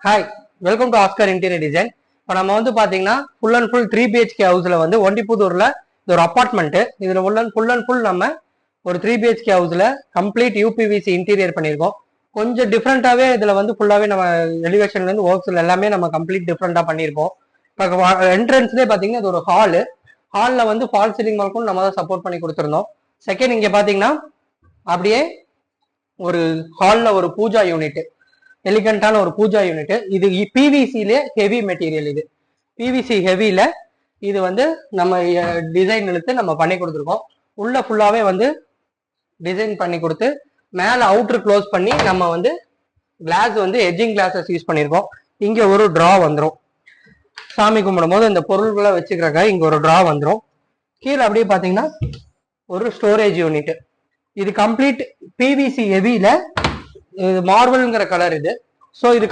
Hi, welcome to Oscar interior design. இப்போ நம்ம வந்து பார்த்தீங்கன்னா ஃபுல் அண்ட் ஃபுல் 3 BHK ஹவுஸில் வந்து ஒண்டிப்புதூரில் இது ஒரு அப்பார்ட்மெண்ட்டு. இதில் ஃபுல் அண்ட் ஃபுல் நம்ம ஒரு 3 BHK ஹவுஸில் கம்ப்ளீட் யூபிவிசி இன்டீரியர் பண்ணியிருக்கோம். கொஞ்சம் டிஃப்ரெண்ட்டாகவே இதில் வந்து ஃபுல்லாகவே நம்ம எலிவேஷன்லேருந்து ஒர்க்ஸில் எல்லாமே நம்ம கம்ப்ளீட் டிஃப்ரெண்ட்டாக பண்ணியிருக்கோம். இப்போ என்ட்ரன்ஸ்லேயே பார்த்தீங்கன்னா இது ஒரு ஹாலில் வந்து ஃபால் சீலிங் வரைக்கும் நம்ம தான் சப்போர்ட் பண்ணி கொடுத்துருந்தோம். செகண்ட் இங்கே பார்த்தீங்கன்னா அப்படியே ஒரு ஹாலில் ஒரு பூஜா யூனிட், எலிகண்டான ஒரு பூஜா யூனிட். இது பிவிசிலே ஹெவி மெட்டீரியல். இது பிவிசி ஹெவியில இது வந்து நம்ம டிசைன் எடுத்து நம்ம பண்ணி கொடுத்துருக்கோம். உள்ள ஃபுல்லாவே வந்து டிசைன் பண்ணி கொடுத்து மேல அவுட்டர் க்ளோஸ் பண்ணி நம்ம வந்து கிளாஸ் வந்து எட்ஜிங் கிளாஸஸ் யூஸ் பண்ணியிருக்கோம். இங்க ஒரு டிரா வந்துடும், சாமி கும்பிடும் போது இந்த பொருள்களை வச்சுக்கிறாங்க. இங்க ஒரு டிரா வந்துடும். கீழே அப்படியே பாத்தீங்கன்னா ஒரு ஸ்டோரேஜ் யூனிட். இது கம்ப்ளீட் பிவிசி ஹெவியில மார்பிள்ங்கிற கலர் இது. ஸோ இது